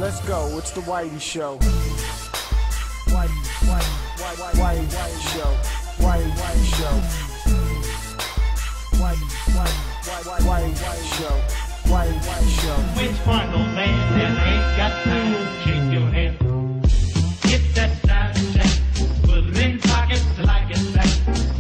Let's go, it's the Whitey Show. Whitey Show. Whitey Show. Whitey Show. Whitey Show. Which part, old man, that ain't got time? Shake your hand. Get that side check. Put it in pockets till I get back.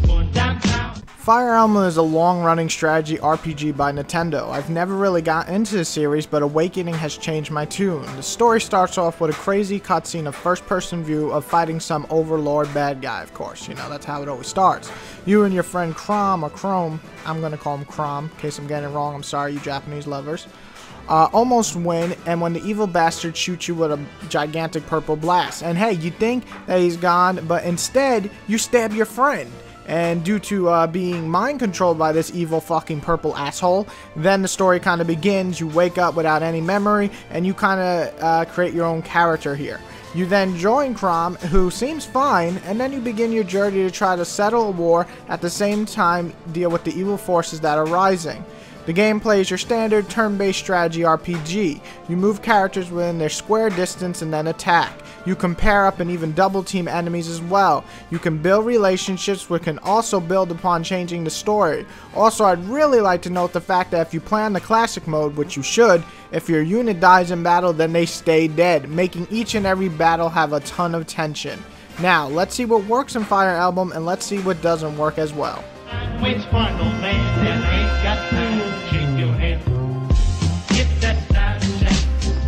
Going downtown. Fire Emblem is a long-running strategy RPG by Nintendo. I've never really got into the series, but Awakening has changed my tune. The story starts off with a crazy cutscene of first-person view of fighting some overlord bad guy, of course. You know, that's how it always starts. You and your friend Chrome, I'm gonna call him Chrome, in case I'm getting it wrong, I'm sorry, you Japanese lovers, almost win, and when the evil bastard shoots you with a gigantic purple blast. And hey, you think that he's gone, but instead, you stab your friend. And due to being mind controlled by this evil fucking purple asshole, then the story kind of begins. You wake up without any memory, and you kind of create your own character here. You then join Crom, who seems fine, and then you begin your journey to try to settle a war, at the same time deal with the evil forces that are rising. The gameplay is your standard turn-based strategy RPG. You move characters within their square distance and then attack. You can pair up and even double team enemies as well. You can build relationships which can also build upon changing the story. Also, I'd really like to note the fact that if you play on the classic mode, which you should, if your unit dies in battle, then they stay dead, making each and every battle have a ton of tension. Now, let's see what works in Fire Emblem and let's see what doesn't work as well. Which part, old man, that ain't got time? Shake your hand. Get that side check.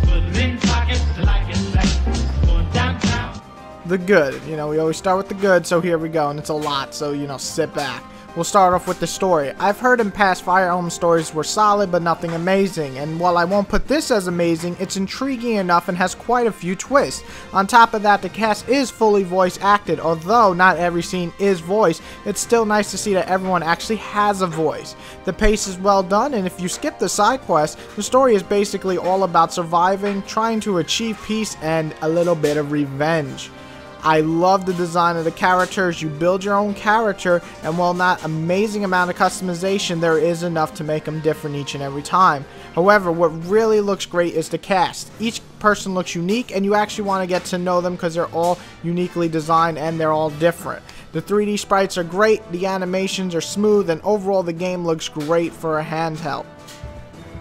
Put it in pockets till I get back. Going downtown. The good. You know, we always start with the good, so here we go, and it's a lot, so, you know, sit back. We'll start off with the story. I've heard in past Fire Emblem stories were solid, but nothing amazing, and while I won't put this as amazing, it's intriguing enough and has quite a few twists. On top of that, the cast is fully voice acted. Although not every scene is voiced, it's still nice to see that everyone actually has a voice. The pace is well done, and if you skip the side quests, the story is basically all about surviving, trying to achieve peace, and a little bit of revenge. I love the design of the characters. You build your own character, and while not amazing amount of customization, there is enough to make them different each and every time. However, what really looks great is the cast. Each person looks unique, and you actually want to get to know them because they're all uniquely designed and they're all different. The 3D sprites are great, the animations are smooth, and overall the game looks great for a handheld.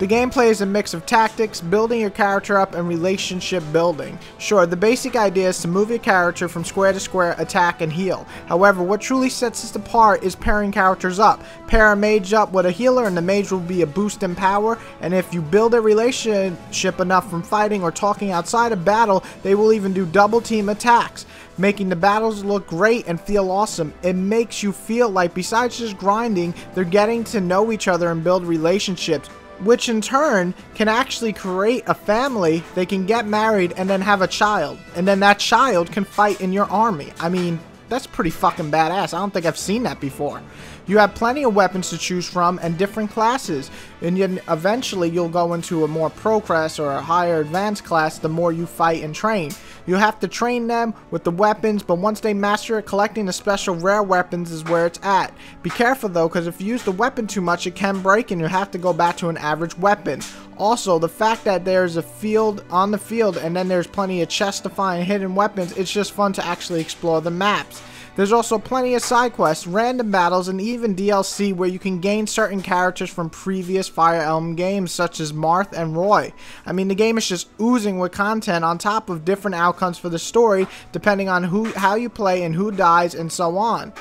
The gameplay is a mix of tactics, building your character up, and relationship building. Sure, the basic idea is to move your character from square to square, attack, and heal. However, what truly sets us apart is pairing characters up. Pair a mage up with a healer, and the mage will be a boost in power, and if you build a relationship enough from fighting or talking outside of battle, they will even do double team attacks, making the battles look great and feel awesome. It makes you feel like besides just grinding, they're getting to know each other and build relationships, which in turn can actually create a family. They can get married and then have a child, and then that child can fight in your army. I mean, that's pretty fucking badass. I don't think I've seen that before. You have plenty of weapons to choose from and different classes, and then eventually you'll go into a more pro class or a higher advanced class the more you fight and train. You have to train them with the weapons, but once they master it, collecting the special rare weapons is where it's at. Be careful though, because if you use the weapon too much, it can break and you have to go back to an average weapon. Also, the fact that there's a field on the field and then there's plenty of chests to find hidden weapons, it's just fun to actually explore the maps. There's also plenty of side quests, random battles, and even DLC where you can gain certain characters from previous Fire Emblem games such as Marth and Roy. I mean, the game is just oozing with content on top of different outcomes for the story depending on how you play and who dies and so on.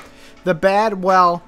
The bad, well,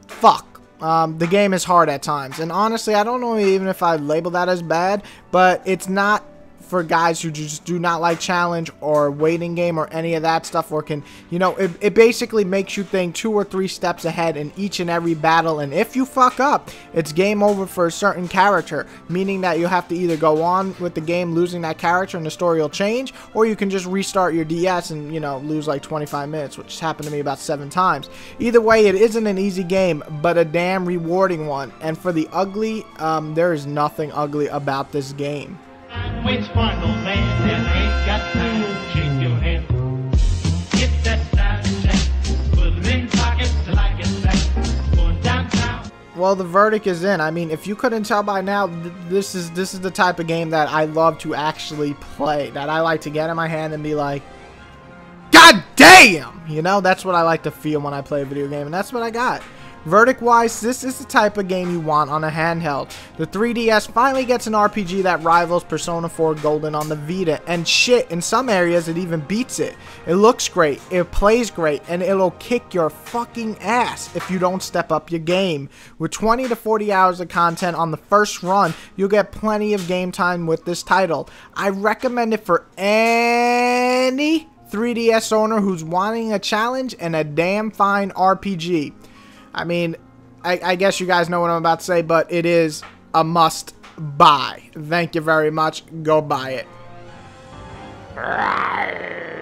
fuck. The game is hard at times, and honestly, I don't know even if I'd label that as bad, but it's not for guys who just do not like challenge or waiting game or any of that stuff, or can, you know, it basically makes you think 2 or 3 steps ahead in each and every battle, and if you fuck up, it's game over for a certain character, meaning that you have to either go on with the game losing that character and the story will change, or you can just restart your DS and, you know, lose like 25 minutes, which has happened to me about 7 times. Either way, it isn't an easy game, but a damn rewarding one, and for the ugly, there is nothing ugly about this game. Which part, old man, that ain't got time? Shake your hand. Get that side check. Put it in pockets till I get back. Going downtown. well, the verdict is in. I mean, if you couldn't tell by now, this is the type of game that I love to actually play. That I like to get in my hand and be like, God damn! You know, that's what I like to feel when I play a video game, and that's what I got. Verdict-wise, this is the type of game you want on a handheld. The 3DS finally gets an RPG that rivals Persona 4 Golden on the Vita, and shit, in some areas it even beats it. It looks great, it plays great, and it'll kick your fucking ass if you don't step up your game. With 20 to 40 hours of content on the first run, you'll get plenty of game time with this title. I recommend it for any 3DS owner who's wanting a challenge and a damn fine RPG. I mean, I guess you guys know what I'm about to say, but it is a must buy. Thank you very much. Go buy it.